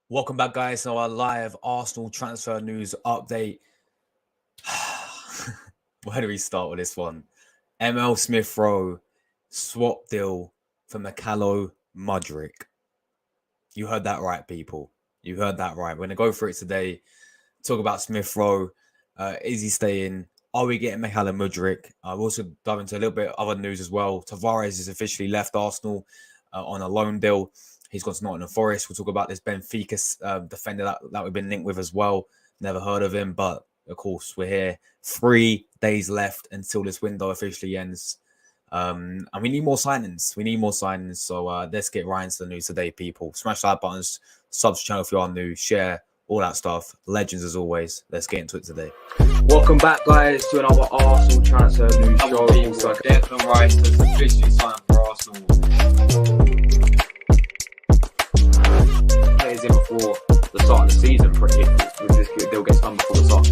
Welcome back, guys, to our live Arsenal transfer news update. Where do we start with this one? Smith Rowe swap deal for Mykhaylo Mudryk. You heard that right, people. You heard that right. We're going to go through it today. Talk about Smith Rowe. Is he staying? Are we getting Mykhaylo Mudryk? We'll also dive into a little bit of other news as well. Tavares has officially left Arsenal on a loan deal. He's gone to Nottingham Forest. We'll talk about this Benfica defender that we've been linked with as well. Never heard of him, but of course, we're here. 3 days left until this window officially ends. And we need more signings. So let's get right into the news today, people. Smash the like buttons, subs channel if you are new, share, all that stuff. Legends as always. Let's get into it today. Welcome back, guys, to another Arsenal transfer news show. Declan Rice has officially signed for Arsenal. Plays in before the start of the season, if this deal gets done before the start.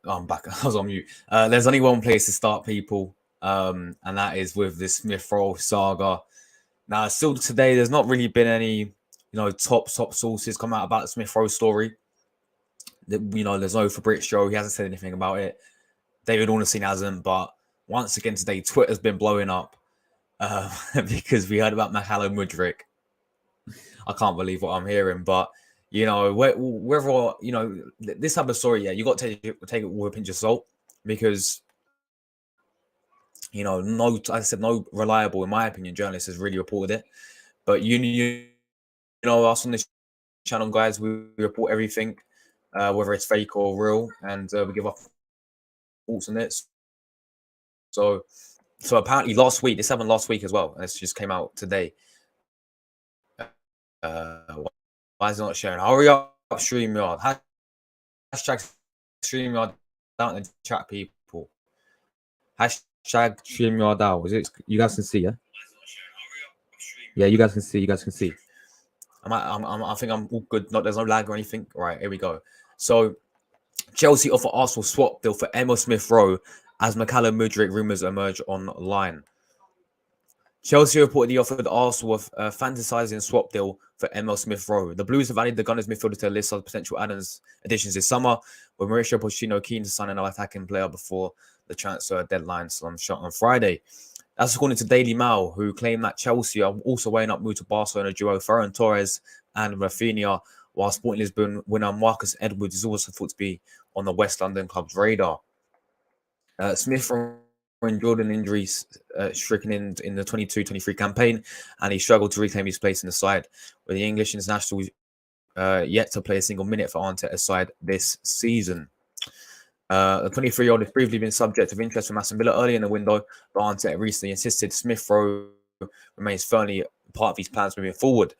I'm back. I was on mute. There's only one place to start, people, and that is with this Smith Rowe saga. Now, still today, there's not really been any, top sources come out about the Smith Rowe story. There's no Fabrizio. He hasn't said anything about it. David Ornstein hasn't. But once again today, Twitter's been blowing up because we heard about Mykhaylo Mudryk. I can't believe what I'm hearing, but wherever this type of story, you got to take it with a pinch of salt because no reliable, in my opinion, journalist has really reported it. But us on this channel, guys, we report everything, whether it's fake or real, and we give our thoughts on it. So apparently last week, this happened last week as well. This just came out today. Why is it not sharing? Hurry up, StreamYard. Hashtag StreamYard down in the chat, people. Hashtag StreamYard out. Is it? You guys can see, yeah? Yeah, you guys can see. I think I'm all good. There's no lag or anything. All right, here we go. So Chelsea offer Arsenal swap deal for Smith Rowe as Mykhaylo Mudryk rumours emerge online. Chelsea reportedly offered Arsenal a fantasizing swap deal for Smith Rowe. The Blues have added the Gunners midfielder to the list of potential additions this summer, with Mauricio Pochettino keen to sign another attacking player before the transfer deadline shot on Friday. That's according to Daily Mail, who claim that Chelsea are also weighing up move to Barcelona duo Ferran Torres and Rafinha, while Sporting Lisbon winner Marcus Edwards is also thought to be on the West London club's radar. Smith endured an injury stricken in the 22-23 campaign, and he struggled to reclaim his place in the side, with the English international yet to play a single minute for Arteta's side this season. The 23-year-old has previously been subject of interest from Aston Villa early in the window, but Arteta recently insisted Smith Rowe remains firmly part of his plans moving forward.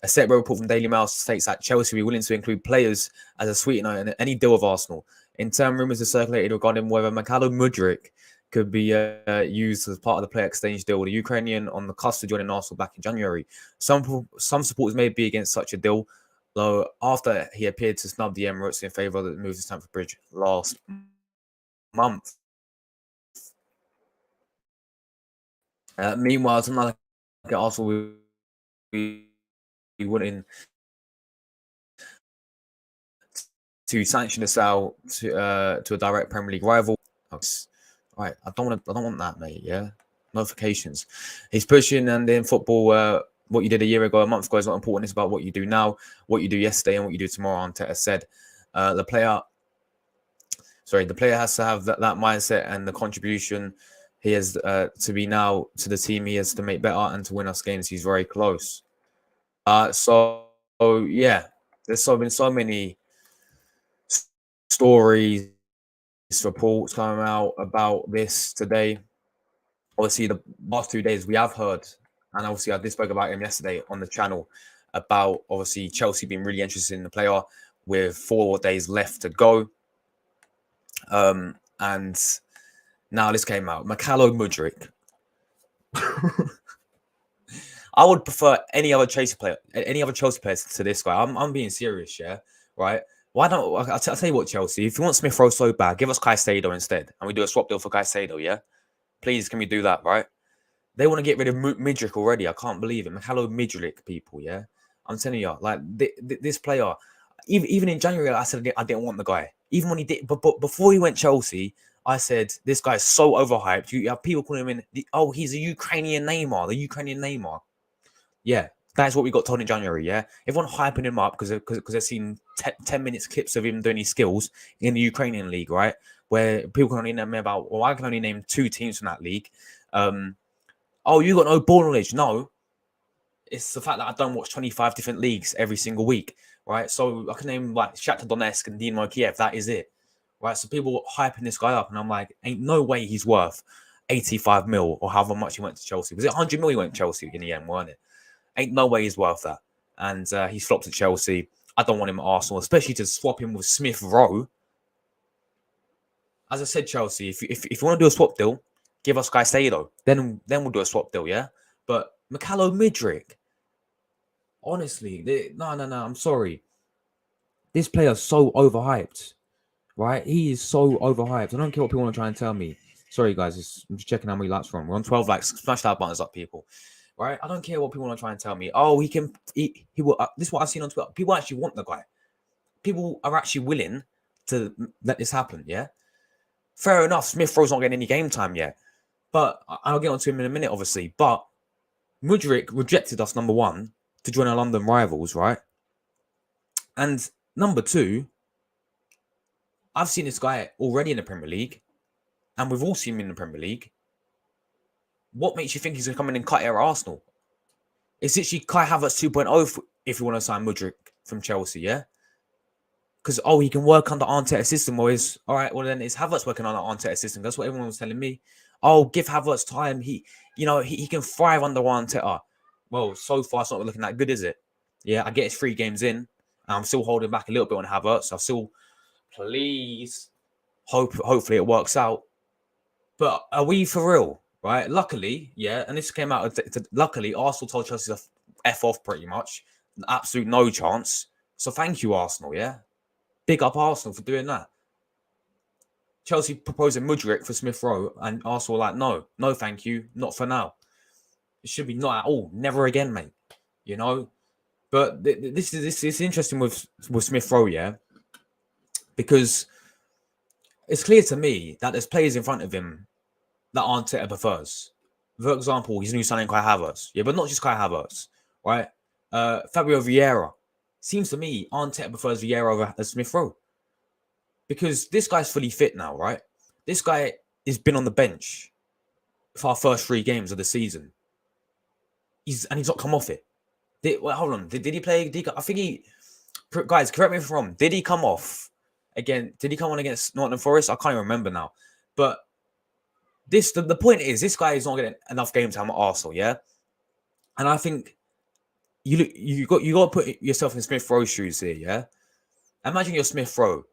A separate report from Daily Mail states that Chelsea will be willing to include players as a sweetener in any deal with Arsenal. In turn, rumours have circulated regarding whether Mykhaylo Mudryk could be used as part of the player exchange deal with the Ukrainian on the cusp of joining Arsenal back in January. Some supporters may be against such a deal, though after he appeared to snub the Emirates in favour of the move to Stamford Bridge last month. Meanwhile, something like Arsenal will be wanting to sanction the sale to a direct Premier League rival. Right, I don't want that, mate. Yeah, notifications. He's pushing, and in football, what you did a month ago is not important. It's about what you do now, what you do yesterday, and what you do tomorrow. Arteta said, the player has to have that mindset and the contribution he has to be now to the team. He has to make better and to win us games. He's very close. So yeah, there's been so many stories, reports coming out about this today. Obviously, the last 2 days we have heard, and obviously I did spoke about him yesterday on the channel about obviously Chelsea being really interested in the player with 4 days left to go. And now this came out. Mykhaylo Mudryk. I would prefer any other Chelsea player to this guy. I'm being serious, yeah, right? Why don't I'll tell you what, Chelsea? If you want Smith Rowe so bad, give us Caicedo instead, and we do a swap deal for Caicedo, yeah? Please, can we do that, right? They want to get rid of Mudryk already. I can't believe it. Mykhaylo Mudryk, people, yeah? I'm telling you, like, this player, even in January, I said I didn't want the guy. Even when he did, but before he went Chelsea, I said, this guy's so overhyped. You have people calling him he's a Ukrainian Neymar, the Ukrainian Neymar. Yeah, that's what we got told in January, yeah? Everyone hyping him up because they've seen 10 minutes clips of him doing his skills in the Ukrainian league, right? Where people can only name about, well, I can only name 2 teams from that league. Oh, you got no ball knowledge. No, it's the fact that I don't watch 25 different leagues every single week, right? So I can name like Shakhtar Donetsk and Dynamo Kiev. That is it, right? So people hyping this guy up, and I'm like, ain't no way he's worth 85 mil or however much he went to Chelsea. Was it 100 mil he went to Chelsea in the end, weren't it? Ain't no way he's worth that. And he's flopped at Chelsea. I don't want him at Arsenal, especially to swap him with Smith Rowe. As I said, Chelsea, if you want to do a swap deal, give us Caicedo. Then we'll do a swap deal, yeah? But Mykhaylo Mudryk, honestly, no, I'm sorry. This player's so overhyped, right? He is so overhyped. I don't care what people want to try and tell me. Sorry, guys. I'm just checking how many likes from. We're on 12 likes. Smash that buttons up, people. Right? I don't care what people want to try and tell me. Oh, he will. This is what I've seen on Twitter. People actually want the guy. People are actually willing to let this happen, yeah? Fair enough. Smith Rowe's not getting any game time yet. But I'll get on to him in a minute, obviously. But Mudryk rejected us, number one, to join our London rivals, right? And number two, I've seen this guy already in the Premier League, and we've all seen him in the Premier League. What makes you think he's going to come in and cut it at Arsenal? It's literally Kai Havertz 2.0 if you want to sign Mudryk from Chelsea, yeah? Because, he can work under Arteta's system, or all right, well, then it's Havertz working on Arteta's system. That's what everyone was telling me. Oh, give Havertz time. He can thrive under Arteta. Well, so far, it's not looking that good, is it? Yeah, I get it's 3 games in. I'm still holding back a little bit on Havertz. I still, please, hopefully it works out. But are we for real, right? Luckily, yeah, and this came out, luckily, Arsenal told Chelsea to F off pretty much. Absolute no chance. So thank you, Arsenal, yeah? Big up Arsenal for doing that. Chelsea proposing Mudryk for Smith Rowe, and Arsenal were like, no, thank you, not for now. It should be not at all, never again, mate. You know, but this is interesting with Smith Rowe, yeah, because it's clear to me that there's players in front of him that Arteta prefers. For example, his new signing Kai Havertz, yeah, but not just Kai Havertz, right? Fabio Vieira. Seems to me Arteta prefers Vieira over Smith Rowe. Because this guy's fully fit now, right? This guy has been on the bench for our first 3 games of the season. He's not come off it. Hold on. Did he play? I think he... Guys, correct me if I'm wrong. Did he come off again? Did he come on against Nottingham Forest? I can't even remember now. But the point is, this guy is not getting enough game time at Arsenal, yeah? And I think you got to put yourself in Smith Rowe's shoes here, yeah? Imagine you're Smith Rowe,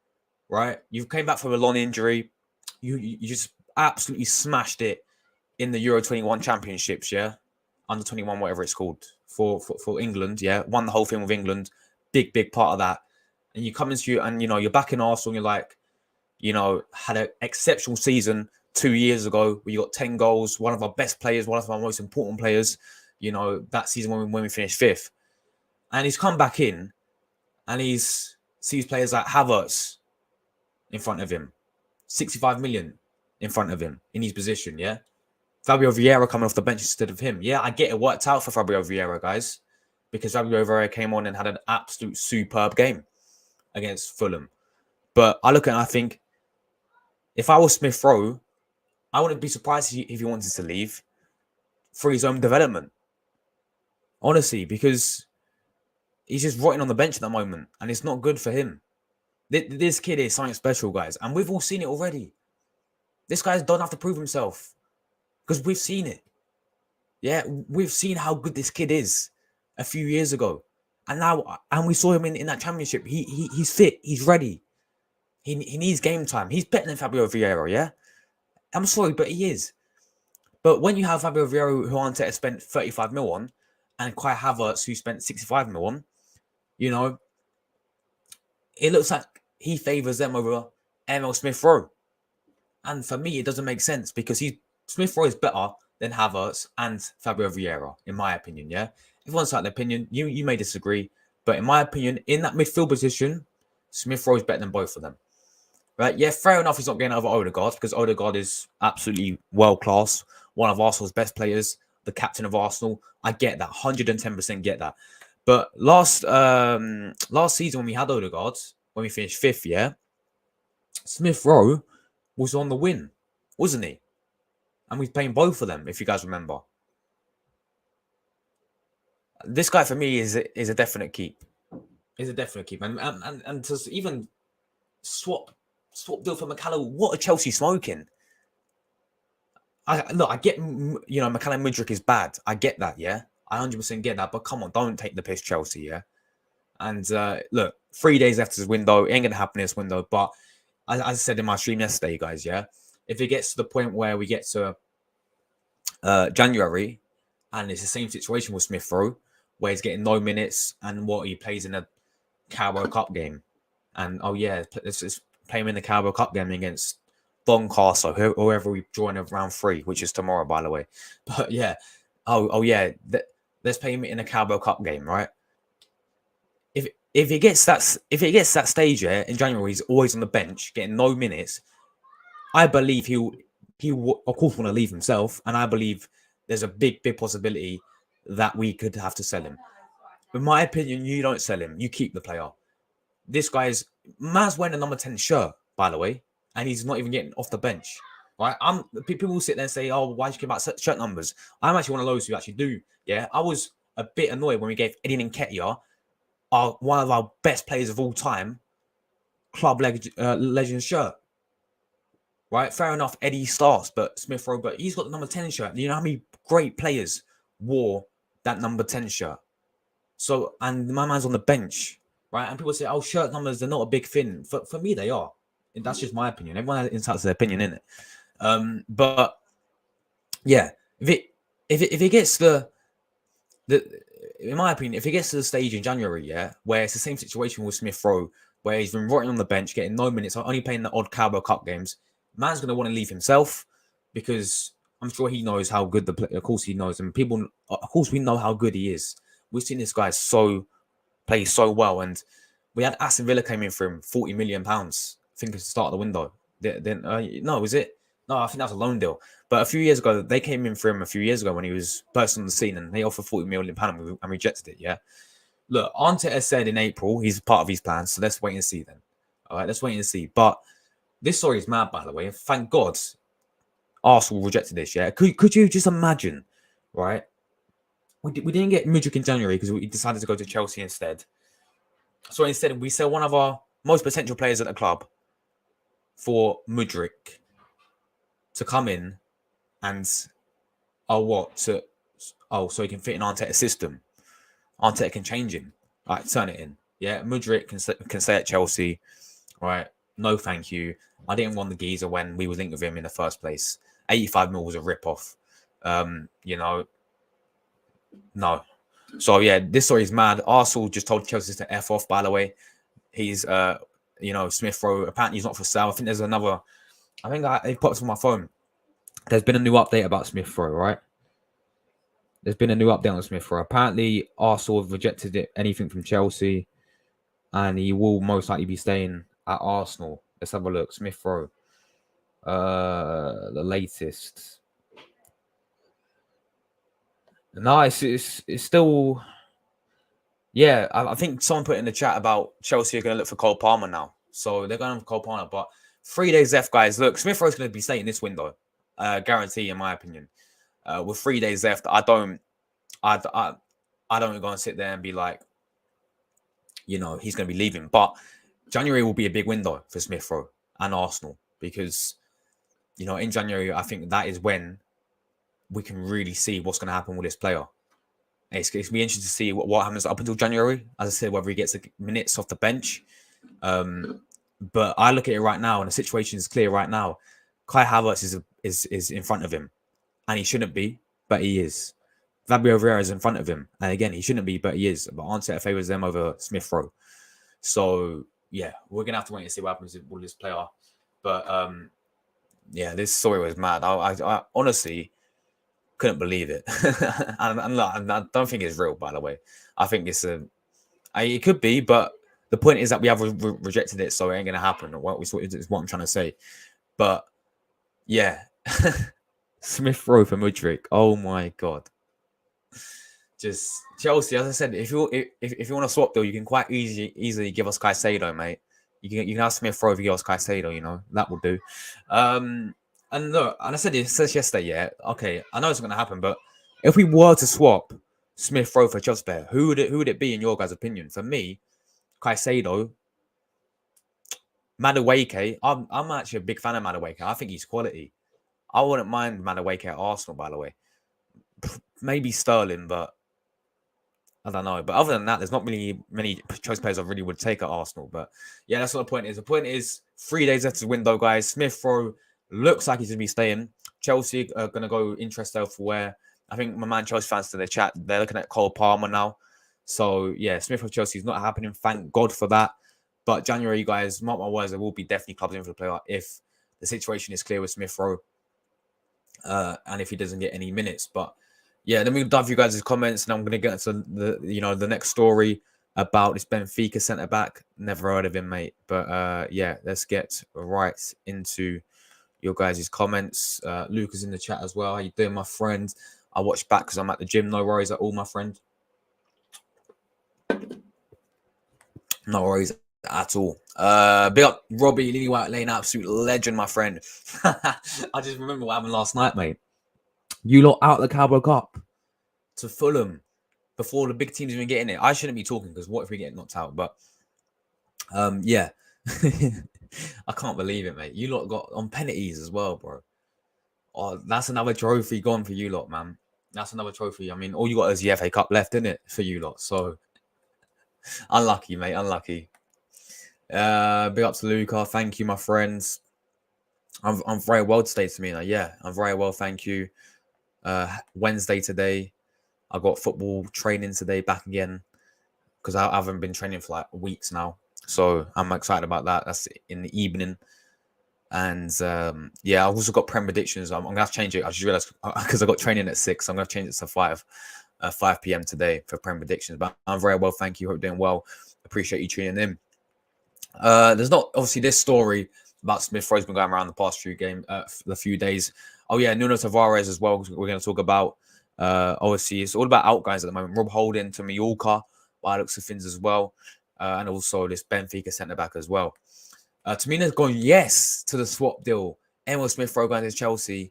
right? You came back from a long injury. You just absolutely smashed it in the Euro 21 championships, yeah? Under 21, whatever it's called, for England, yeah? Won the whole thing with England. Big part of that. And you come into and you're back in Arsenal and you're like, had an exceptional season 2 years ago where you got 10 goals, one of our best players, one of our most important players, that season when we finished 5th. And he's come back in and sees players like Havertz in front of him, 65 million in front of him in his position, yeah? Fabio Vieira coming off the bench instead of him. Yeah, I get it worked out for Fabio Vieira, guys, because Fabio Vieira came on and had an absolute superb game against Fulham. But I look at it and I think, if I was Smith Rowe, I wouldn't be surprised if he wanted to leave for his own development. Honestly, because he's just rotting on the bench at the moment, and it's not good for him. This kid is something special, guys, and we've all seen it already. This guy don't have to prove himself, because we've seen it. Yeah, we've seen how good this kid is a few years ago, and we saw him in that championship. He's fit, he's ready. He needs game time. He's better than Fabio Vieira, yeah? I'm sorry, but he is. But when you have Fabio Vieira, who Arteta spent 35 mil on, and Kai Havertz, who spent 65 mil on, it looks like he favours them over Emil Smith Rowe. And for me, it doesn't make sense because Smith Rowe is better than Havertz and Fabio Vieira, in my opinion. Yeah, everyone's got an opinion. You may disagree, but in my opinion, in that midfield position, Smith Rowe is better than both of them. Right? Yeah, fair enough. He's not getting over Odegaard because Odegaard is absolutely world class, one of Arsenal's best players, the captain of Arsenal. I get that, 110% get that. But last season when we had Odegaard, when we finished fifth, yeah, Smith Rowe was on the win, wasn't he? And we're playing both of them, if you guys remember. This guy for me is a definite keep. Is a definite keep, and to even swap deal for Mykhaylo. What are Chelsea smoking? I get, Mykhaylo Mudryk is bad. I get that, yeah. I 100% get that. But come on, don't take the piss, Chelsea, yeah. And look, 3 days left of this window. It ain't gonna happen in this window. But as I said in my stream yesterday, guys, yeah, if it gets to the point where we get to January, and it's the same situation with Smith Rowe, where he's getting no minutes, and what he plays in a Carabao Cup game, and let's play him in the Carabao Cup game against Doncaster, whoever we join of round 3, which is tomorrow, by the way. But yeah, let's play him in a Carabao Cup game, right? If it gets that stage, yeah, in January, he's always on the bench, getting no minutes. I believe he will, of course, want to leave himself, and I believe there's a big possibility that we could have to sell him. In my opinion, you don't sell him, you keep the player. This guy's man's wearing a number 10 shirt, by the way, and he's not even getting off the bench. Right? People will sit there and say, "Oh, why did you care about shirt numbers?" I'm actually one of those who actually do. Yeah, I was a bit annoyed when we gave Eddie Nketiah, one of our best players of all time, club legend shirt. Right? Fair enough, Eddie starts, but Smith Rowe, but he's got the number 10 shirt. You know how many great players wore that number 10 shirt? So, and my man's on the bench, right? And people say, "Oh, shirt numbers, they're not a big thing." For me, they are. And that's just my opinion. Everyone has insights their opinion in it. But yeah, if it gets in my opinion, if it gets to the stage in January, yeah, where it's the same situation with Smith Rowe, where he's been rotting on the bench, getting no minutes, only playing the odd Carabao Cup games, man's gonna want to leave himself because I'm sure he knows how good of course he knows, and people, of course, we know how good he is. We've seen this guy play so well, and we had Aston Villa came in for him, £40 million. I think at the start of the window. Then no, was it? No, I think that was a loan deal. But a few years ago, they came in for him a few years ago when he was first on the scene, and they offered £40 million and rejected it. Yeah, look, Arteta said in April he's part of his plans, so let's wait and see then. All right, let's wait and see. But this story is mad, by the way. Thank God Arsenal rejected this. Yeah, could you just imagine, right? We didn't get Mudryk in January because we decided to go to Chelsea instead. So instead, we sell one of our most potential players at the club for Mudryk to come in and so he can fit in Arteta's system. Arteta can change him. All right, turn it in. Yeah, Mudryk can stay at Chelsea. Right, no thank you. I didn't want the geezer when we were linked with him in the first place. 85 mil was a rip-off. No. So yeah, this story is mad. Arsenal just told Chelsea to F off, by the way. He's Smith Rowe. Apparently he's not for sale. I think there's another. I think they put it on my phone. There's been a new update about Smith Rowe, right? There's been a new update on Smith Rowe. Apparently Arsenal have rejected anything from Chelsea, and he will most likely be staying at Arsenal. Let's have a look. Smith Rowe. The latest. No, it's still. Yeah, I think someone put in the chat about Chelsea are going to look for Cole Palmer now. So they're going for Cole Palmer. But 3 days left, guys. Look, Smith Rowe's going to be staying in this window. Guarantee, in my opinion. With 3 days left, I don't go and sit there and be like, he's going to be leaving. But January will be a big window for Smith Rowe and Arsenal because, in January, I think that is when we can really see what's going to happen with this player. It's going to be interesting to see what happens up until January. As I said, whether he gets minutes off the bench. But I look at it right now, and the situation is clear right now. Kai Havertz is in front of him, and he shouldn't be, but he is. Fabio Vieira is in front of him, and again, he shouldn't be, but he is. But Arteta favours them over Smith Rowe. So yeah, we're gonna have to wait and see what happens with this player. But yeah, this story was mad. I honestly, couldn't believe it. and I don't think it's real, by the way. I think it's it could be, but the point is that we have rejected it, so it ain't gonna happen. Is what I'm trying to say. But yeah, Smith Rowe for Mudryk. Oh my god. Just Chelsea, as I said, if you want to swap deal, you can quite easily give us Caicedo, mate. You can have Smith Rowe if you give us Caicedo, you know, that will do. And look, and I said this yesterday, yeah. Okay, I know it's gonna happen, but if we were to swap Smith Rowe for Chelsea player, who would it be in your guys' opinion? For me, Caicedo, Madueke. I'm actually a big fan of Madueke. I think he's quality. I wouldn't mind Madueke at Arsenal, by the way. Maybe Sterling, but I don't know. But other than that, there's not really many choice players I really would take at Arsenal. But yeah, that's what the point is. The point is 3 days after the window, guys. Smith Rowe looks like he's going to be staying. Chelsea are going to go interest elsewhere. I think my man Chelsea fans to the chat, they're looking at Cole Palmer now. So yeah, Smith Rowe Chelsea is not happening. Thank God for that. But January, guys, mark my words, there will be definitely clubs in for the player if the situation is clear with Smith Rowe. And if he doesn't get any minutes. But yeah, then we'll dive you guys' comments, and I'm going to get into the next story about this Benfica centre back. Never heard of him, mate. But yeah, let's get right into your guys' comments. Luke is in the chat as well. How you doing, my friend? I watch back because I'm at the gym. No worries at all, my friend. No worries at all. Big up Robbie, Lily White Lane, absolute legend, my friend. I just remember what happened last night, mate. You lot out the Carabao Cup to Fulham before the big teams even getting it. I shouldn't be talking because what if we get knocked out? But yeah, I can't believe it, mate. You lot got on penalties as well, bro. Oh, that's another trophy gone for you lot, man. That's another trophy. I mean, all you got is the FA Cup left, isn't it, for you lot? So unlucky, mate. Unlucky. Big up to Luca. Thank you, my friends. I'm very well today, Tamina. Yeah, I'm very well. Thank you. Wednesday today. I got football training today back again because I haven't been training for like weeks now. So I'm excited about that. That's in the evening. And yeah, I've also got Prem predictions. I'm going to have to change it. I just realized because I got training at 6. I'm going to change it to 5 p.m. today for Prem predictions. But I'm very well. Thank you. Hope you're doing well. Appreciate you tuning in. There's not obviously this story about Smith Rowe's been going around the past the few days. Oh yeah, Nuno Tavares as well. We're going to talk about. Obviously, it's all about out guys at the moment. Rob Holding to Mallorca, by the looks of things as well, and also this Benfica centre back as well. Tamina's going yes to the swap deal. Emil Smith Rowe going to Chelsea,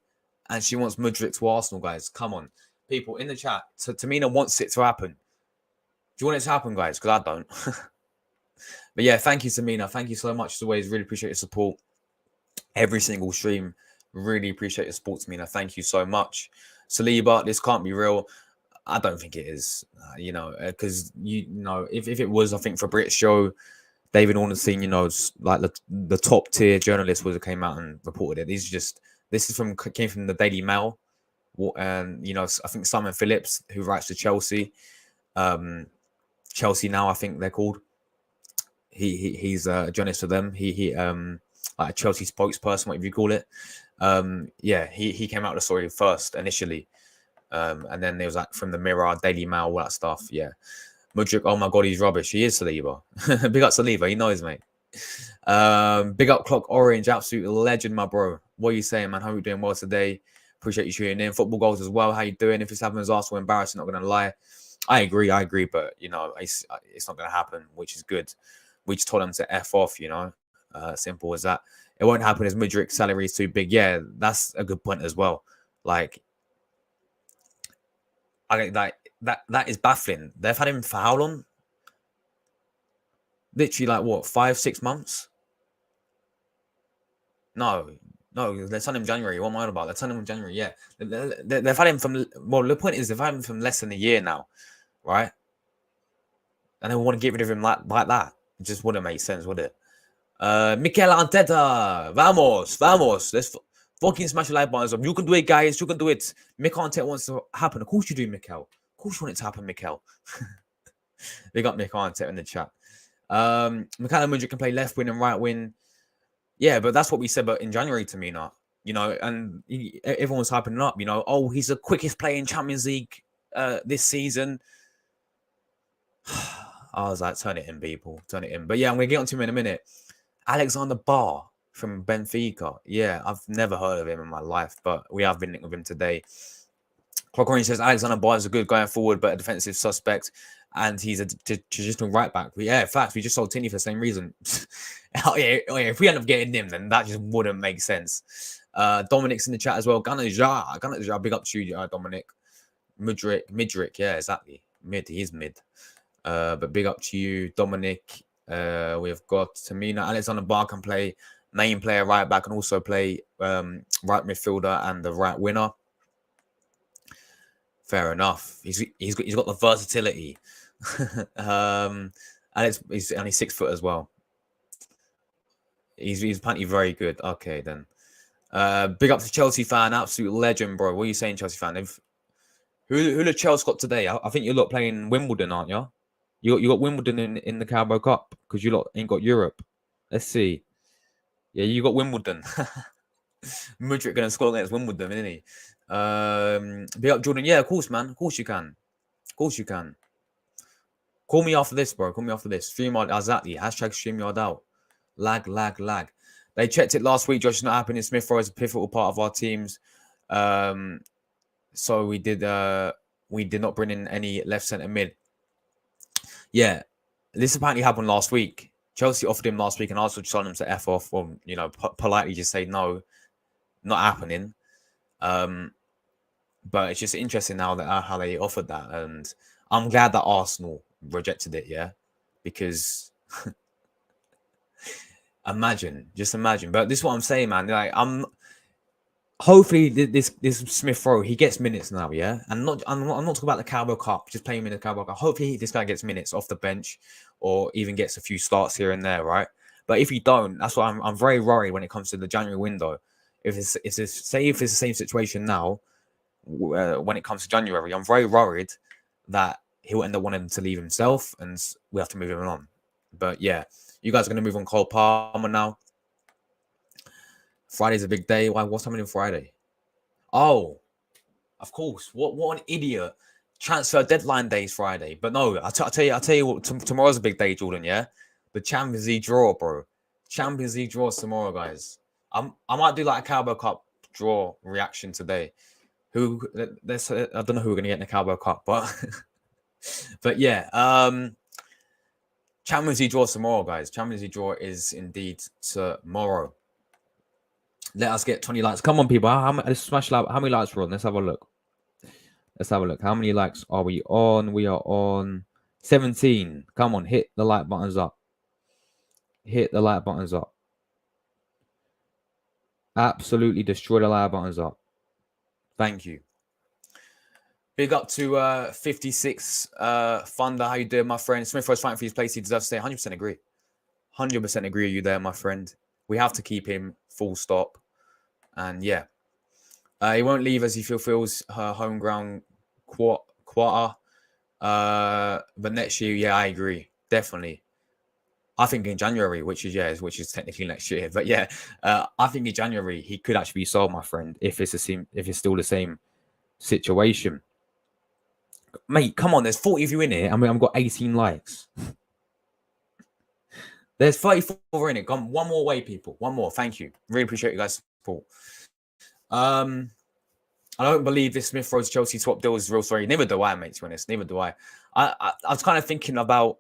and she wants Mudryk to Arsenal. Guys, come on, people in the chat. So Tamina wants it to happen. Do you want it to happen, guys? Because I don't. But yeah, thank you, Tamina. Thank you so much as always. Really appreciate your support. Every single stream. Really appreciate your support, Tamina. Thank you so much. Saliba, this can't be real. I don't think it is. Because if it was, I think Fabrizio, David Ornstein, like the top tier journalist would have came out and reported it. This came from the Daily Mail, and I think Simon Phillips, who writes to Chelsea, Chelsea Now, I think they're called. He's a journalist for them. He like a Chelsea spokesperson, whatever you call it. Yeah, he came out with the story first initially, and then there was like from the Mirror, Daily Mail, all that stuff. Yeah, Mudryk, oh my god, he's rubbish. He is Saliba. Big up Saliba, he knows, mate. Big up Clock Orange, absolute legend, my bro. What are you saying, man? How are you doing? Well today. Appreciate you tuning in. Football goals as well. How you doing? If it's happening as Arsenal, embarrassing. Not gonna lie. I agree, but it's not gonna happen, which is good. We just told them to F off, simple as that. It won't happen as Mudryk's salary is too big. Yeah, that's a good point as well. Like, that is baffling. They've had him for how long? Literally, like what, 5-6 months? No, they signed him in January. What am I on about? They signed him in January. Yeah, they've had him from. Well, the point is they've had him from less than a year now, right? And they want to get rid of him like that. It just wouldn't make sense, would it? Mikel Arteta, vamos. Let's fucking smash the like buttons up. You can do it, guys. You can do it. Mikel Arteta wants to happen. Of course you do, Mikel. Of course you want it to happen, Mikel. They got Mikel Arteta in the chat. Mykhaylo Mudryk can play left wing and right wing. Yeah, but that's what we said about in January, Tamina. you know, and everyone was hyping him up, you know, oh, he's the quickest player in Champions League this season. I was like, turn it in, people, turn it in. But yeah, I'm gonna get onto him in a minute. Alexander Barr from Benfica. Yeah, I've never heard of him in my life, but we have been linked with him today. Clock Orange says Alexander Barr is a good going forward, but a defensive suspect, and he's a traditional right back. But yeah, in fact, we just sold Tierney for the same reason. Oh yeah, if we end up getting him, then that just wouldn't make sense. Dominic's in the chat as well. Gunnar, big up to you, Dominic. Mudryk, yeah, exactly. He is mid. But big up to you, Dominic. We've got Tamina. Alexander Barr can play main player right back and also play right midfielder and the right winner. Fair enough. He's got the versatility. Alex, he's only 6 foot as well. He's apparently very good. Okay, then. Big up to Chelsea fan, absolute legend, bro. What are you saying, Chelsea fan? Who the Chelsea got today? I think you're lot playing Wimbledon, aren't you? You got Wimbledon in the Carabao Cup because you lot ain't got Europe. Let's see. Yeah, you got Wimbledon. Mudryk gonna score against Wimbledon, isn't he? Big up Jordan. Yeah, of course, man. Of course you can. Of course you can. Call me after this, bro. Call me after this. StreamYard, exactly. Hashtag StreamYard out. Lag. They checked it last week. Josh is not happening. Smith Rowe is a pivotal part of our teams. So we did not bring in any left centre mid. Yeah, this apparently happened last week. Chelsea offered him last week, and Arsenal told him to F off, or you know, politely just say no, not happening. But it's just interesting now that how they offered that, and I'm glad that Arsenal rejected it. Yeah, because just imagine. But this is what I'm saying, man. Like hopefully this Smith Rowe, he gets minutes now, yeah. And I'm not talking about the Carabao Cup, just playing him in the Carabao Cup. Hopefully this guy gets minutes off the bench, or even gets a few starts here and there, right? But if he don't, that's why I'm very worried when it comes to the January window. If it's the same situation now, when it comes to January, I'm very worried that he'll end up wanting to leave himself, and we have to move him on. But yeah, you guys are gonna move on Cole Palmer now. Friday's a big day. Why? What's happening Friday? Oh, of course. What an idiot! Transfer deadline day is Friday, but no. I'll tell you what. Tomorrow's a big day, Jordan. Yeah, the Champions League draw, bro. Champions League draw tomorrow, guys. I might do like a Carabao Cup draw reaction today. I don't know who we're gonna get in the Carabao Cup, but yeah. Champions League draw tomorrow, guys. Champions League draw is indeed tomorrow. Let us get 20 likes. Come on, people. Let's smash like. How many likes we're on? Let's have a look. How many likes are we on? We are on 17. Come on, hit the like buttons up. Absolutely destroy the like buttons up. Thank you. Big up to 56 Thunder. How you doing, my friend? Smith Rowe's fighting for his place. He deserves to stay. 100% agree. 100% agree with you there, my friend. We have to keep him, full stop. And yeah, he won't leave as he fulfills her home ground quarter. But next year, yeah, I agree. Definitely. I think in January, which is technically next year. But yeah, I think in January, he could actually be sold, my friend, if it's still the same situation. Mate, come on, there's 40 of you in here, and I've got 18 likes. There's 34 in it. Come one more way, people. One more. Thank you. Really appreciate you guys' support. I don't believe this Smith Rowe's Chelsea swap deal is real story. Neither do I, mate, to be honest. Neither do I. I was kind of thinking about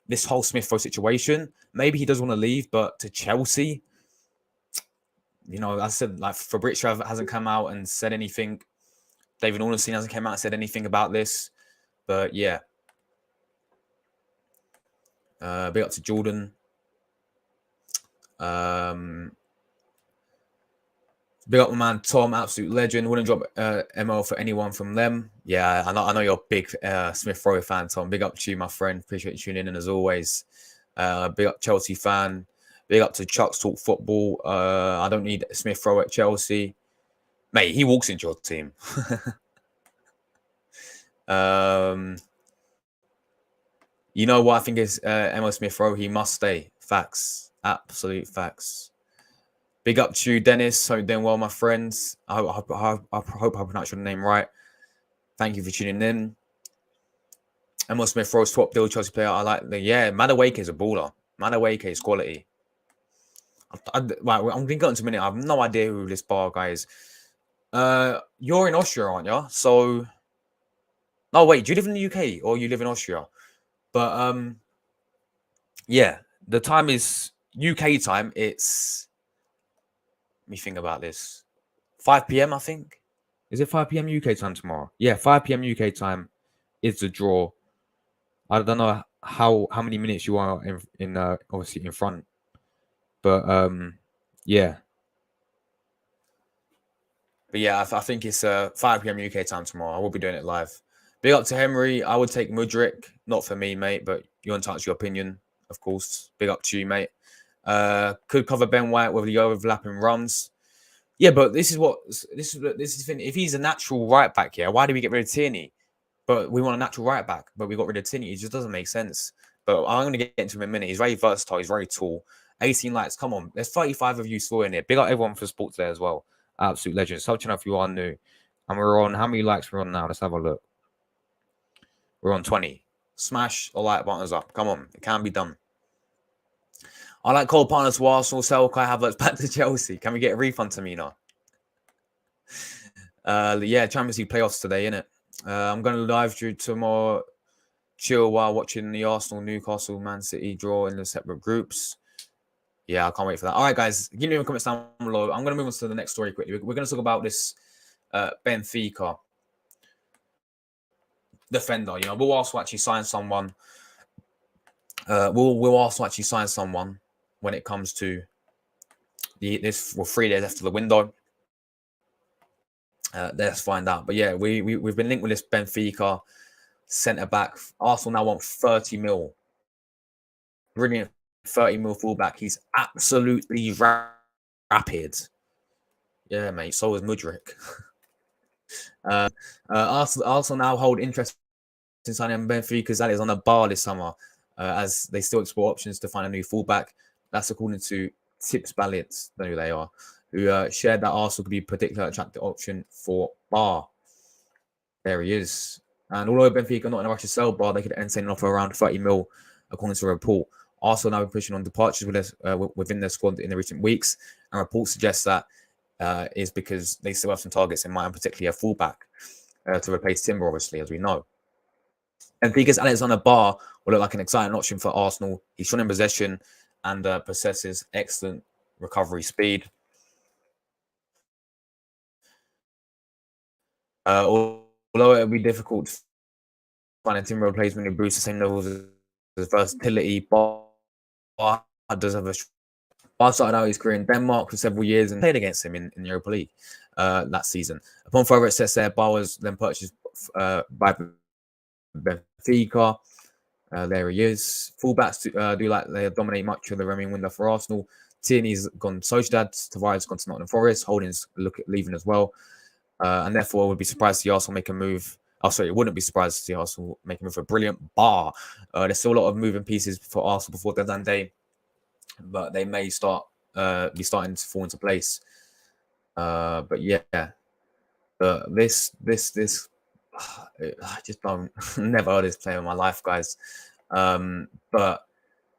this whole Smith Rowe situation. Maybe he does want to leave, but to Chelsea, you know, I said, like, Fabrizio hasn't come out and said anything. David Ornstein hasn't come out and said anything about this. But yeah. Big up to Jordan. Big up my man Tom, absolute legend. Wouldn't drop ML for anyone from them. Yeah, I know you're a big Smith Rowe fan, Tom. Big up to you, my friend. Appreciate you tuning in as always. Big up Chelsea fan. Big up to Chuck's Talk Football. I don't need Smith Rowe at Chelsea. Mate, he walks into your team. You know what I think is Emil Smith Rowe? He must stay. Facts. Absolute facts. Big up to you, Dennis. Hope you're doing well, my friends. I hope I pronounced your name right. Thank you for tuning in. Emil Smith, Rose swap deal, Chelsea player. I like the Madueke is a baller. Madueke is quality. I'm going to go into a minute. I have no idea who this bar guy is. You're in Austria, aren't you? So, no, wait. Do you live in the UK or you live in Austria? But yeah, the time is UK time. It's, let me think about this. 5 p.m. I think. Is it 5 p.m. UK time tomorrow? Yeah, 5 p.m. UK time is the draw. I don't know how many minutes you are in obviously in front, but yeah. But yeah, I think it's 5 p.m. UK time tomorrow. I will be doing it live. Big up to Henry. I would take Mudryk. Not for me, mate, but you're entitled to your opinion, of course. Big up to you, mate. Could cover Ben White with the overlapping runs. Yeah, but this is the thing. If he's a natural right back, yeah, why do we get rid of Tierney? But we want a natural right back, but we got rid of Tierney. It just doesn't make sense. But I'm going to get into him in a minute. He's very versatile. He's very tall. 18 likes. Come on. There's 35 of you still in here. Big up everyone for sports there as well. Absolute legends. Sub channel if you are new. And we're on, how many likes we're on now? Let's have a look. We're on 20. Smash the like buttons up. Come on. It can be done. I like Cole Palmer to Arsenal. Sell Kai Havertz back to Chelsea. Can we get a refund to Mina? Yeah, Champions League playoffs today, innit? I'm going to live stream tomorrow. Chill while watching the Arsenal, Newcastle, Man City draw in the separate groups. Yeah, I can't wait for that. All right, guys, give me a comment down below. I'm going to move on to the next story quickly. We're going to talk about this Benfica defender. You know, we'll also actually sign someone. We'll also actually sign someone when it comes to this. 3 days after the window. Let's find out. But yeah, we've been linked with this Benfica centre back. Arsenal now want 30 mil. Brilliant 30 mil fullback. He's absolutely rapid. Yeah, mate. So is Mudryk. Arsenal now hold interest in signing Benfica's that is on a bar this summer, as they still explore options to find a new fullback. That's according to Tips Ballets, know who they are, who shared that Arsenal could be a particularly attractive option for Bar. There he is. And although Benfica are not in a rush to sell Bar, they could entertain an offer around 30 mil, according to a report. Arsenal now been pushing on departures within their squad in the recent weeks, and reports suggest that is because they still have some targets in mind, particularly a fullback to replace Timber, obviously, as we know. Benfica's Alexander Bar will look like an exciting option for Arsenal. He's strong in possession and possesses excellent recovery speed. Although it will be difficult to find a Timber replacement who boosts the same levels as versatility, Bar does have a. Bar started out his career in Denmark for several years and played against him in the Europa League that season. Upon further access there, Bar was then purchased by Benfica. There he is. Fullbacks do like they dominate much of the remaining window for Arsenal. Tierney's gone to Sociedad. Tavares gone to Nottingham Forest. Holding's leaving as well. And therefore, I would be surprised to see Arsenal make a move. Oh, sorry, it wouldn't be surprised to see Arsenal make a move for a brilliant Bar. There's still a lot of moving pieces for Arsenal before deadline day, but they may be starting to fall into place. But yeah, this I just don't never heard this player in my life, guys. But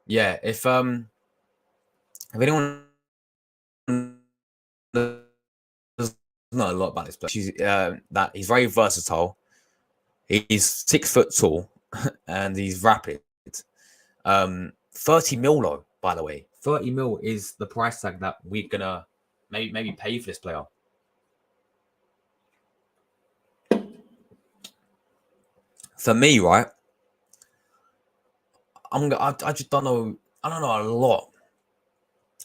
yeah, if anyone does know a lot about this player, that he's very versatile. He's 6 foot tall and he's rapid. 30 mil though, by the way. 30 mil is the price tag that we're gonna maybe pay for this player. For me, right? I just don't know. I don't know a lot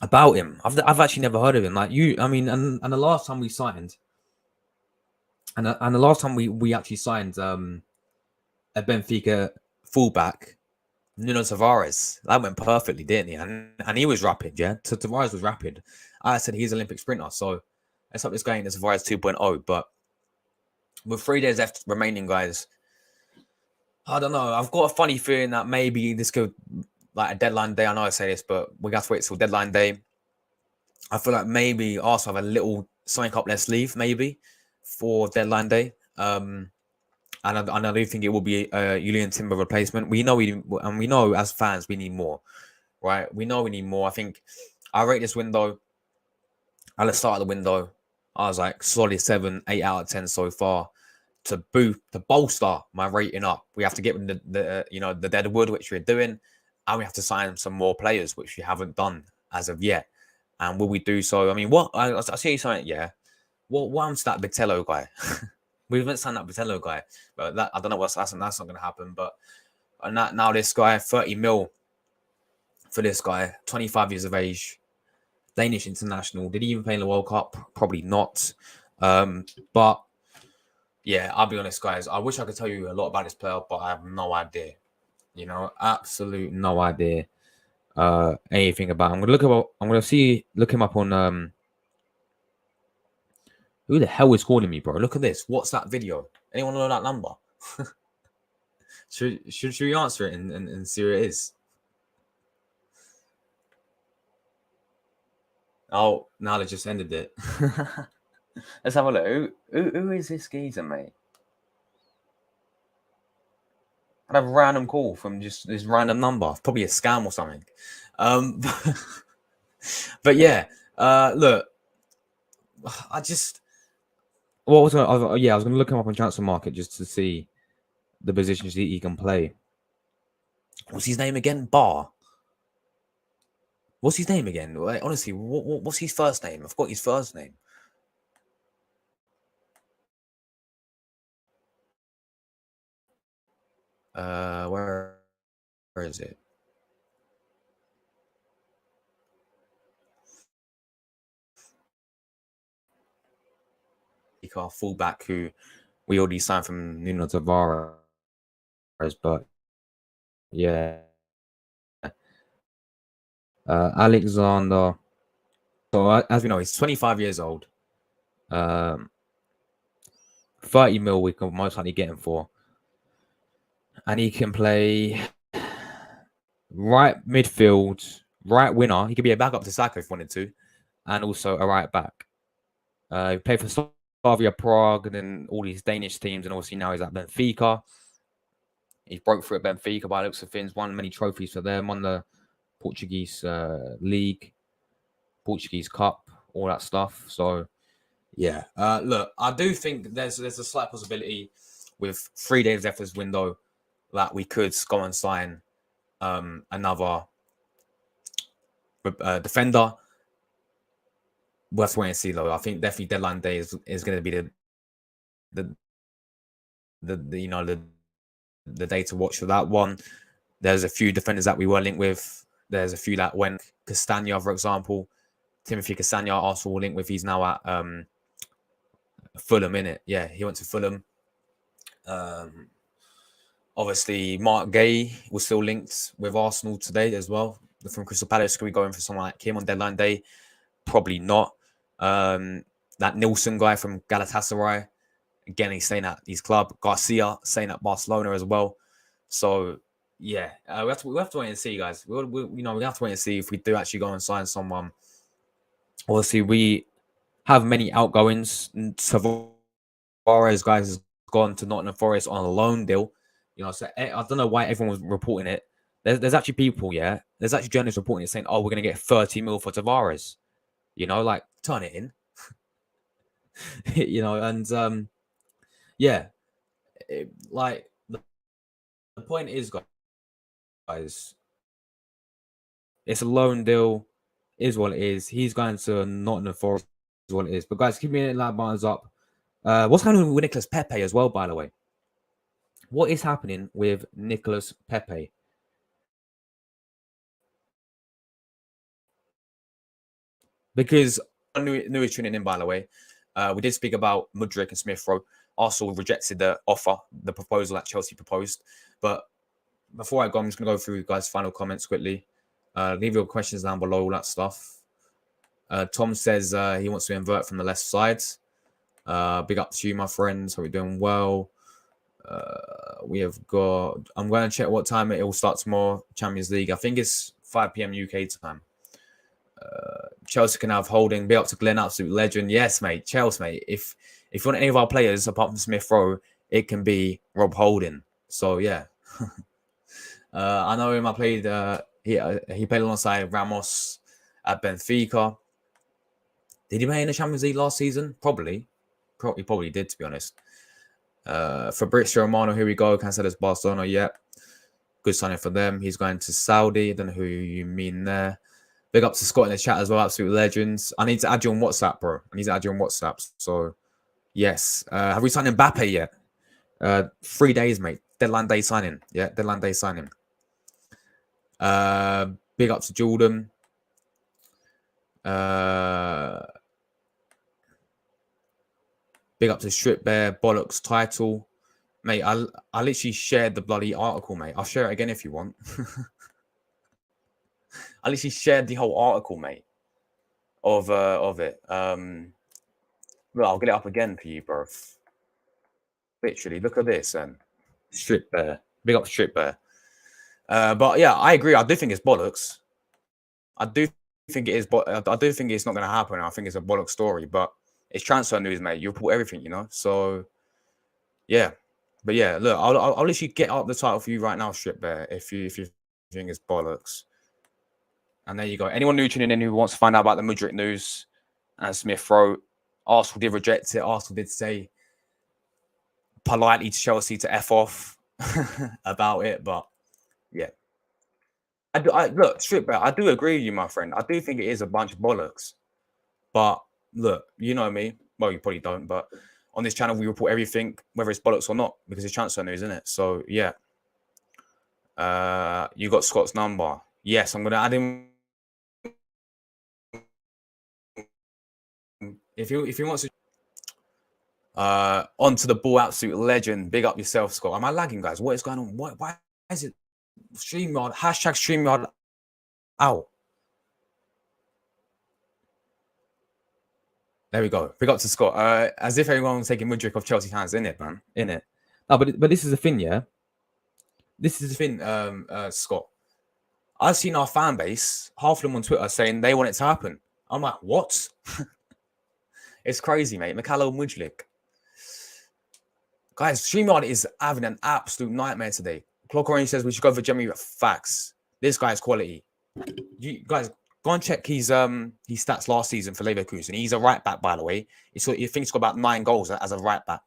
about him. I've actually never heard of him. Like you, I mean, and the last time we signed, and the last time we actually signed a Benfica fullback, Nuno Tavares, that went perfectly, didn't he? And he was rapid, yeah. So Tavares was rapid. I said he's an Olympic sprinter, so let's hope this going to Tavares 2.0. But with 3 days left remaining, guys, I don't know. I've got a funny feeling that maybe this could, like a deadline day. I know I say this, but we got to wait till deadline day. I feel like maybe Arsenal have a little something up their sleeve, maybe for deadline day. And I do think it will be a Julian Timber replacement. We know we know as fans we need more, right? We know we need more. I think I rate this window at the start of the window. I was like solid 7, 8 out of 10 so far. To bolster my rating up, we have to get the dead wood, which we're doing, and we have to sign some more players, which we haven't done as of yet. And will we do so? I mean, what I'll say something, yeah. What happens to that Vitello guy? We haven't signed that Vitello guy, but that I don't know what's that's not going to happen. But now this guy, 30 mil for this guy, 25 years of age, Danish international. Did he even play in the World Cup? Probably not. But yeah, I'll be honest, guys. I wish I could tell you a lot about this player, but I have no idea. You know, absolute no idea anything about him. I'm gonna look him up on who the hell is calling me, bro? Look at this. What's that video? Anyone know that number? should we answer it and see who it is? Oh, now they just ended it. Let's have a look. Who is this geezer, mate? I'd have a random call from just this random number. Probably a scam or something. But yeah, look, I was gonna look him up on transfer market just to see the positions he can play. What's his name again? Bar. What's his name again? Like, honestly, what's his first name? I've got his first name. Where is it? Our fullback who we already signed from Nuno Tavares, but yeah, Alexander. So as we know, he's 25 years old. 30 mil we can most likely get him for, and he can play right midfield, right winger. He could be a backup to Saka if he wanted to, and also a right back. He played for Slavia Prague and then all these Danish teams, and obviously now he's at Benfica. He broke through at Benfica by the looks of things, won many trophies for them, won the Portuguese league, Portuguese Cup, all that stuff. So, yeah. Look, I do think there's a slight possibility with 3 days left this window that we could go and sign another defender. We'll have to wait and see, though. I think definitely deadline day is going to be the day to watch for that one. There's a few defenders that we were linked with. There's a few that went. Castagna, for example. Timothy Castagna, Arsenal linked with. He's now at Fulham, innit? Yeah, he went to Fulham. Obviously, Mark Gay was still linked with Arsenal today as well. From Crystal Palace, could we go in for someone like him on deadline day? Probably not. That Nilsson guy from Galatasaray, again, he's staying at his club. Garcia staying at Barcelona as well. So yeah, we have to wait and see, guys. We have to wait and see if we do actually go and sign someone. Obviously, we have many outgoings. Tavares, guys, has gone to Nottingham Forest on a loan deal. You know, so I don't know why everyone was reporting it. There's actually people, yeah. There's actually journalists reporting it saying, "Oh, we're going to get 30 mil for Tavares." You know, like turn it in. You know, and yeah, the point is, guys, it's a loan deal, is what it is. He's going to Nottingham Forest, is what it is. But guys, keep me like buttons up. What's going on with Nicolas Pepe as well, by the way? What is happening with Nicolas Pepe? Because I knew he's tuning in, by the way. We did speak about Mudryk and Smith Rowe. Arsenal rejected the offer, the proposal that Chelsea proposed. But before I go, I'm just going to go through you guys' final comments quickly. Leave your questions down below, all that stuff. Tom says he wants to invert from the left side. Big up to you, my friends. Hope you're doing well. We have got... I'm going to check what time it will start tomorrow. Champions League. I think it's 5 p.m. UK time. Chelsea can have Holding. Big up to Glenn, absolute legend. Yes, mate. Chelsea, mate. If you want any of our players apart from Smith Rowe, it can be Rob Holding. So yeah. I know him. I played. He played alongside Ramos at Benfica. Did he play in the Champions League last season? Probably. He probably did, to be honest. Fabrizio Romano, here we go. Cancelo's Barcelona. Yep. Good signing for them. He's going to Saudi. I don't know who you mean there. Big up to Scott in the chat as well. Absolute legends. I need to add you on WhatsApp, bro. I need to add you on WhatsApp. So, yes. Have we signed Mbappe yet? 3 days, mate. Deadline day signing. Yeah, deadline day signing. Big up to Jordan. Big up to Strip Bear. Bollocks title. Mate, I literally shared the bloody article, mate. I'll share it again if you want. I literally shared the whole article, mate, of it. Well, I'll get it up again for you, bro. Literally, look at this and Strip Bear. Big up Strip Bear. But yeah, I agree. I do think it's bollocks. I do think it is, but I do think it's not going to happen. I think it's a bollocks story, but it's transfer news, mate. You report everything, you know. So yeah, but yeah, look, I'll literally get up the title for you right now, Strip Bear. If you think it's bollocks. And there you go. Anyone new tuning in who wants to find out about the Mudryk news and Smith Rowe, Arsenal did reject it. Arsenal did say politely to Chelsea to F off about it. But yeah. Look, Strip Bear, I do agree with you, my friend. I do think it is a bunch of bollocks. But look, you know me. Well, you probably don't. But on this channel, we report everything, whether it's bollocks or not, because it's transfer news, isn't it? So yeah. You got Scott's number. Yes, I'm going to add him. If he wants to onto the ball, absolute legend. Big up yourself, Scott. Am I lagging, guys? What is going on? Why is it StreamYard? Hashtag StreamYard out. There we go. Big up to Scott. As if everyone was taking Mudryk off Chelsea hands, in it, man. In it. No, but this is the thing, yeah. This is the thing, Scott. I've seen our fan base, half of them on Twitter, saying they want it to happen. I'm like, what? It's crazy, mate. Mykhaylo Mudryk. Guys, StreamYard is having an absolute nightmare today. Clock Orange says we should go for Jeremy. Facts. This guy's quality. You guys, go and check his stats last season for Leverkusen. He's a right back, by the way. You think he's got about 9 goals as a right back.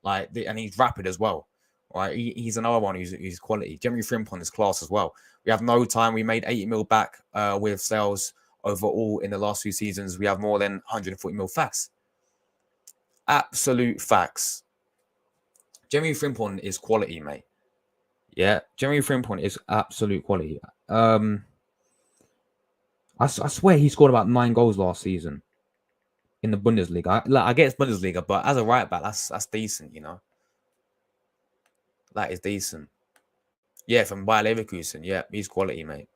And he's rapid as well. Right? He's another one who's quality. Jeremy Frimpong is class as well. We have no time. We made 80 mil back with sales overall in the last few seasons. We have more than 140 mil. Facts. Absolute facts. Jeremy Frimpong is quality, mate. Yeah, Jeremy Frimpong is absolute quality. I swear he scored about 9 goals last season in the Bundesliga. I get it's Bundesliga, but as a right back, that's decent, you know. That is decent. Yeah, from Bayer Leverkusen. Yeah, he's quality, mate.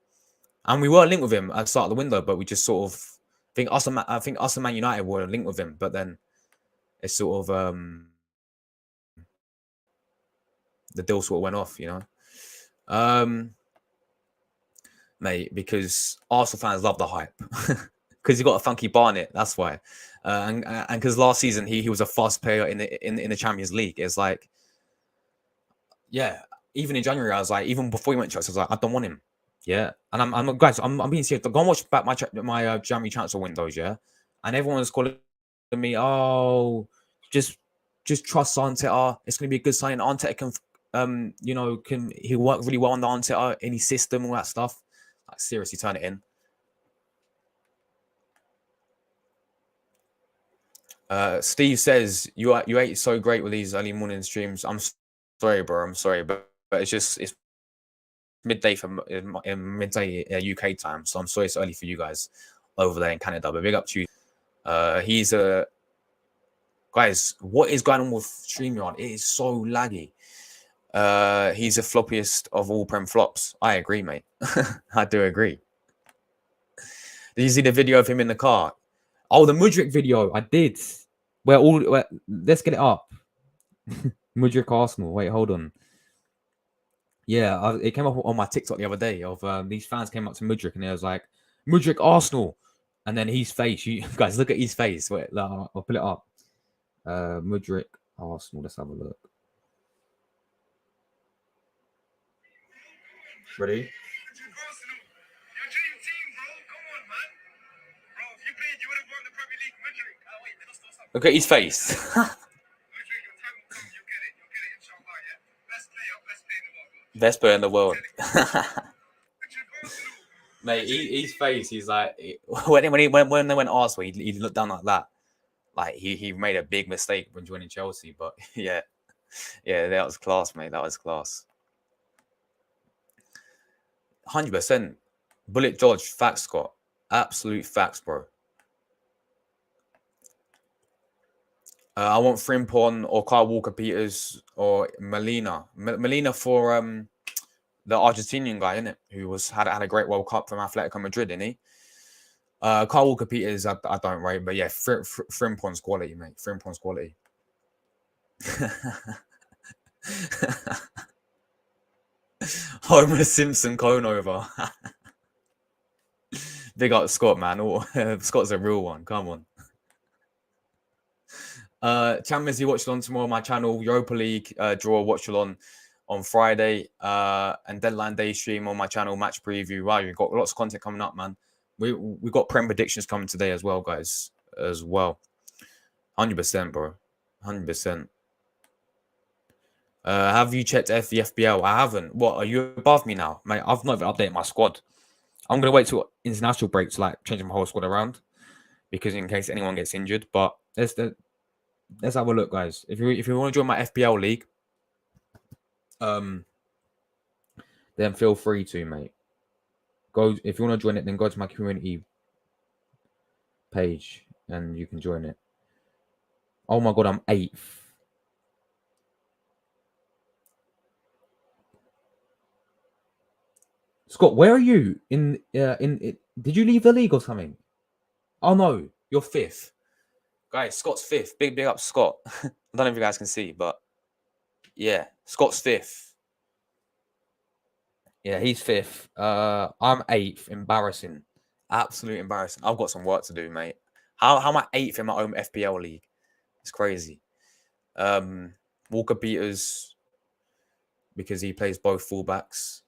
And we were linked with him at the start of the window, but we just sort of I think us and Man United were linked with him, but then it's sort of the deal sort of went off, you know. Mate, because Arsenal fans love the hype. Because he got a funky Barnet, that's why. And because last season he was a fast player in the Champions League. It's like, yeah, even in January, I was like, even before he went to Chelsea, I was like, I don't want him. Yeah, and I'm guys, I'm being serious. Go and watch back my January transfer windows, yeah. And everyone's calling me, oh, just trust Arteta. It's going to be a good sign. Arteta can, he work really well on the Arteta, any system, all that stuff. Like, seriously, turn it in. Steve says you ate so great with these early morning streams. I'm sorry, bro. I'm sorry, but it's midday in midday UK time, so I'm sorry it's early for you guys over there in Canada. But big up to you. He's a guys. What is going on with StreamYard? It is so laggy. He's the floppiest of all Prem flops. I agree, mate. I do agree. Did you see the video of him in the car? Oh, the Mudryk video. I did. Let's get it up. Mudryk Arsenal. Wait, hold on. Yeah, it came up on my TikTok the other day. These fans came up to Mudryk and they was like, Mudryk Arsenal. And then his face, you guys look at his face. Wait, I'll pull it up. Mudryk, Arsenal. Let's have a look. Ready? Look at his face. Best player in the world. Mate, his face, he's like, when they went Arsenal, he looked down like that. Like, he made a big mistake when joining Chelsea. But, yeah, that was class, mate. That was class. 100%. Bullet George, facts, Scott. Absolute facts, bro. I want Frimpong or Kyle Walker-Peters or Molina. Molina for the Argentinian guy, innit? Who had a great World Cup from Atletico Madrid, didn't he? Kyle Walker-Peters, I don't rate, but yeah, Frimpong's quality, mate. Frimpong's quality. Homer Simpson cone over. Big up Scott, man. Scott's a real one. Come on. Champions League watch along tomorrow on my channel. Europa League draw watch along on Friday. And deadline day stream on my channel. Match preview. Wow, you've got lots of content coming up, man. We got Prem predictions coming today as well, guys. As well. 100%, bro. 100%. Have you checked the FPL? I haven't. What, are you above me now? Mate, I've not even updated my squad. I'm going to wait till international break to like change my whole squad around. Because in case anyone gets injured. But let's have a look, guys. If you want to join my FPL league, then feel free to, mate. Go if you want to join it, then go to my community page and you can join it. Oh my god, I'm 8th. Scott, where are you? Did you leave the league or something? Oh no, you're 5th. Guys, Scott's 5th. Big up Scott. I don't know if you guys can see, but yeah, Scott's 5th. Yeah, he's 5th. I'm 8th. Embarrassing. Absolute embarrassing. I've got some work to do, mate. How am I 8th in my own FPL league? It's crazy. Walker-Peters, because he plays both fullbacks.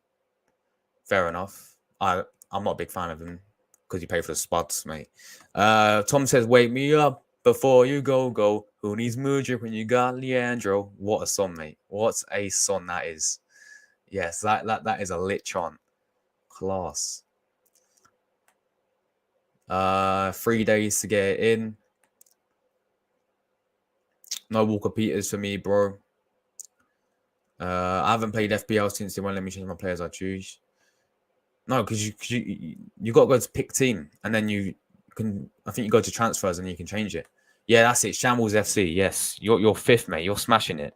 Fair enough. I'm not a big fan of him because he played for the Spuds, mate. Tom says, wake me up before you go. Who needs Mudryk when you got Leandro? What a song, mate. What a song that is. Yes, that is a lit chant. Class. 3 days to get it in. No Walker-Peters for me, bro. I haven't played FPL since they won't let me change my players I choose. No, because you got to go to pick team, and then you can. I think you go to transfers and you can change it. Yeah, that's it. Shambles FC. Yes, you're 5th, mate. You're smashing it.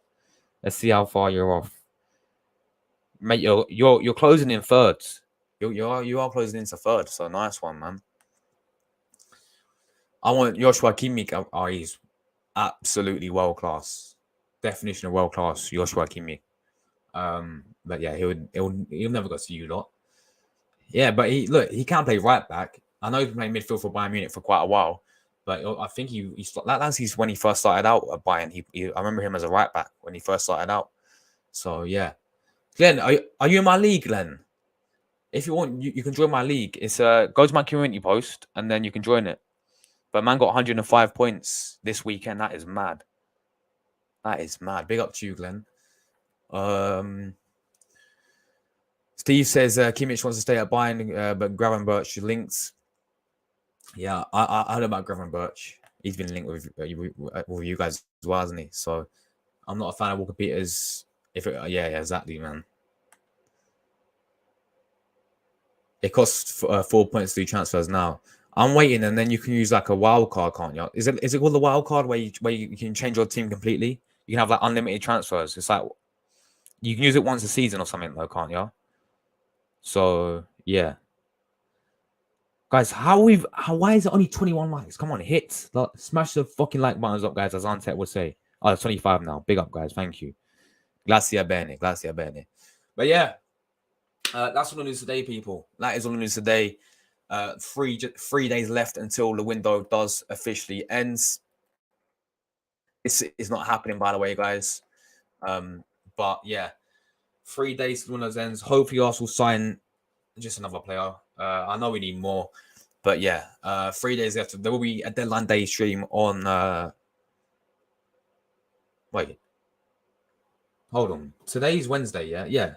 Let's see how far you're off, mate. You're closing in 3rd. You are closing into 3rd. So nice one, man. I want Joshua Kimmich. Oh, he's absolutely world class. Definition of world class, Joshua Kimmich. But yeah, he'll never go to you lot. Yeah, but he can play right back. I know he played midfield for Bayern Munich for quite a while, but I think that's when he first started out at Bayern. I remember him as a right back when he first started out. So yeah, Glenn, are you in my league, Glenn? If you want, you can join my league. It's go to my community post and then you can join it. But man got 105 points this weekend. That is mad. That is mad. Big up to you, Glenn. Steve says Kimmich wants to stay at Bayern, but Gravenberch linked. Yeah, I heard about Gravenberch. He's been linked with you guys as well, hasn't he? So I'm not a fan of Walker-Peters. Yeah, exactly, man. It costs 4 points to do transfers now. I'm waiting, and then you can use like a wild card, can't you? Is it called the wild card where you can change your team completely? You can have like unlimited transfers. It's like you can use it once a season or something, though, can't you? So yeah, guys, why is it only 21 likes? Come on, hit, smash the fucking like buttons up, guys. As Antep would say. Oh, it's 25 now. Big up, guys. Thank you. Grazie bene. But yeah, that's all the news today, people. That is all the news today. 3 days left until the window does officially ends. This is not happening, by the way, guys. But yeah, 3 days to the window ends. Hopefully, Arsenal sign just another player. I know we need more, but yeah, 3 days left. There will be a deadline day stream on. Wait, hold on. Today's Wednesday, yeah, yeah.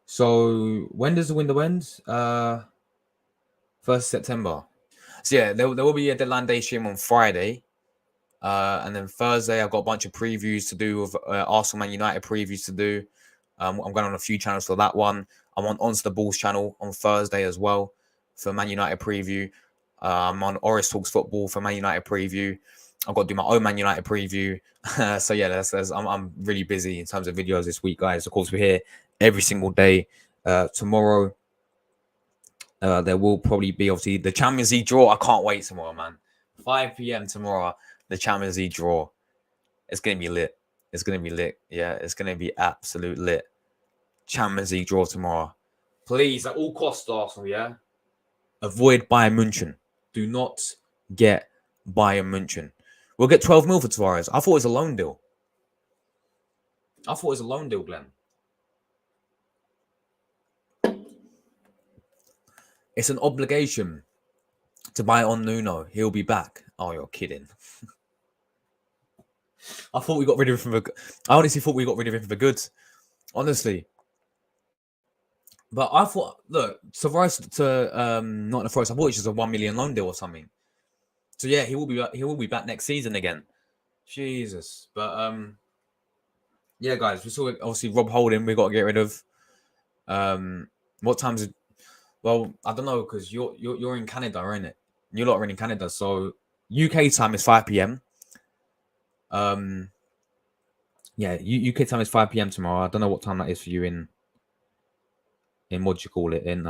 So when does the window end? 1st September. So yeah, there will be a deadline day stream on Friday. And then Thursday, I've got a bunch of previews to do with Arsenal Man United previews to do. I'm going on a few channels for that one. I'm on Onto the Balls channel on Thursday as well for Man United preview. I'm on Oris Talks Football for Man United preview. I've got to do my own Man United preview. So yeah, I'm really busy in terms of videos this week, guys. Of course, we're here every single day. Tomorrow, there will probably be obviously the Champions League draw. I can't wait tomorrow, man. 5 p.m. tomorrow, the Champions League draw. It's going to be lit. It's going to be lit. Yeah, it's going to be absolute lit. Champions League draw tomorrow. Please, at all costs, Arsenal, yeah? Avoid Bayern München. Do not get Bayern München. We'll get 12 mil for Tavares. I thought it was a loan deal. Glenn. It's an obligation to buy on Nuno. He'll be back. Oh, you're kidding. I thought we got rid of him for. I honestly thought we got rid of him for good. Honestly. But I thought, look, Tavares to not the Forest. I thought it was just a 1 million loan deal or something. So yeah, he will be back next season again. Jesus. But yeah, guys, we saw obviously Rob Holding. We got to get rid of. What time's it? Well, I don't know because you're in Canada, aren't it? You're not in Canada, so UK time is 5 p.m. Yeah, UK time is 5 p.m. tomorrow. I don't know what time that is for you in what do you call it in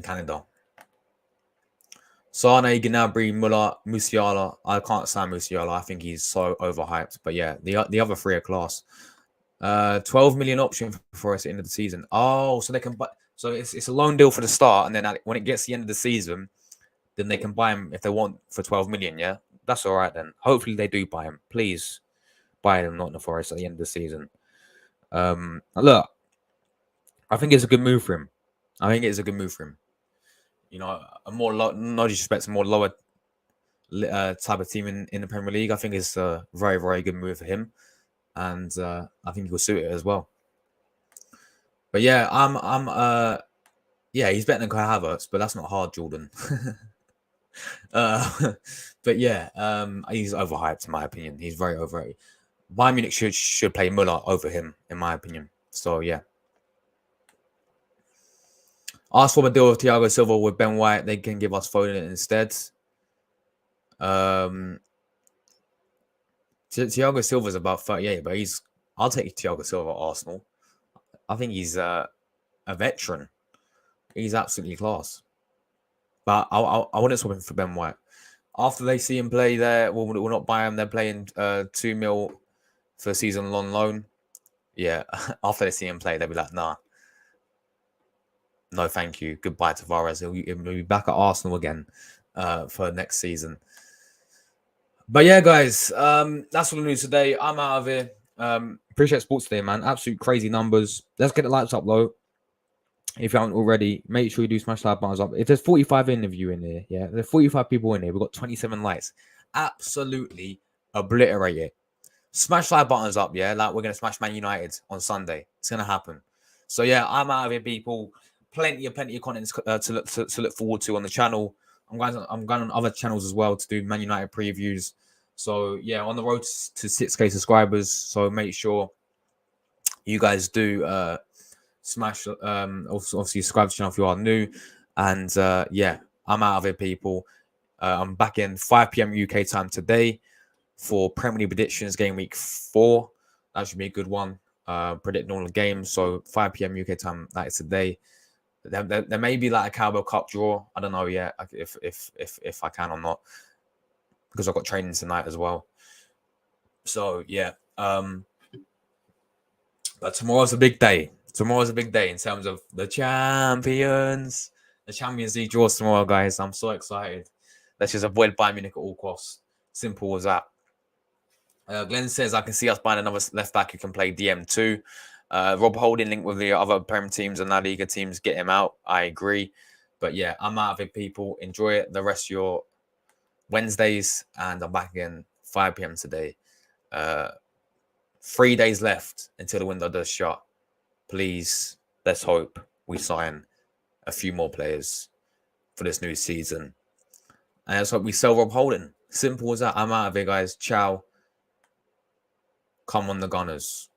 Canada. Sane, Gnabry, Muller, Musiala. I can't stand Musiala. I think he's so overhyped. But yeah, the other three are class. 12 million option for us at the end of the season. Oh, so they can buy. So it's a loan deal for the start, and then when it gets to the end of the season, then they can buy him if they want for 12 million. Yeah, that's all right then. Hopefully they do buy him. Please buy him, not in the Forest at the end of the season. Look, I think it's a good move for him. You know, a more no disrespect, a more lower type of team in the Premier League. I think it's a very, very good move for him, and I think he will suit it as well. But yeah, yeah, he's better than Kai Havertz, but that's not hard, Jordan. But yeah, he's overhyped in my opinion. He's very overrated. Bayern Munich should play Muller over him, in my opinion. So yeah. Ask for a deal with Thiago Silva with Ben White. They can give us Foden instead. Thiago Silva is about 38, but I'll take Thiago Silva at Arsenal. I think he's a veteran. He's absolutely class. But I wouldn't swap him for Ben White. After they see him play there, we'll not buy him. They're playing 2 mil for a season-long loan. Yeah, after they see him play, they'll be like, nah. No, thank you. Goodbye, Tavares. He'll be back at Arsenal again for next season. But yeah, guys, that's what the news today. I'm out of here. Appreciate sports today, man. Absolute crazy numbers. Let's get the lights up, though. If you haven't already, make sure you do smash that buttons up. If there's 45 interview in here, yeah, there's 45 people in here. We've got 27 likes. Absolutely obliterate it. Smash that buttons up, yeah. Like we're gonna smash Man United on Sunday. It's gonna happen. So yeah, I'm out of here, people. Plenty of content to look forward to on the channel. I'm going on other channels as well to do Man United previews. So yeah, on the road to 6K subscribers. So make sure you guys do smash obviously subscribe to the channel if you are new. And yeah, I'm out of here, people. I'm back in 5 p.m. UK time today for Premier League predictions game week 4. That should be a good one. Predicting all the games. So 5 p.m. UK time, that is today. There may be like a Carabao Cup draw. I don't know yet if I can or not, because I've got training tonight as well. So yeah, but tomorrow's a big day. Tomorrow's a big day in terms of the champions. The Champions League draws tomorrow, guys. I'm so excited. Let's just avoid Bayern Munich at all costs. Simple as that. Glenn says, I can see us buying another left back who can play DM2. Rob Holding linked with the other Prem teams and La Liga teams. Get him out. I agree. But yeah, I'm out of it, people. Enjoy it the rest of your Wednesdays. And I'm back again 5 p.m. today. 3 days left until the window does shut. Please, let's hope we sign a few more players for this new season. And let's hope we sell Rob Holding. Simple as that. I'm out of it, guys. Ciao. Come on, the Gunners.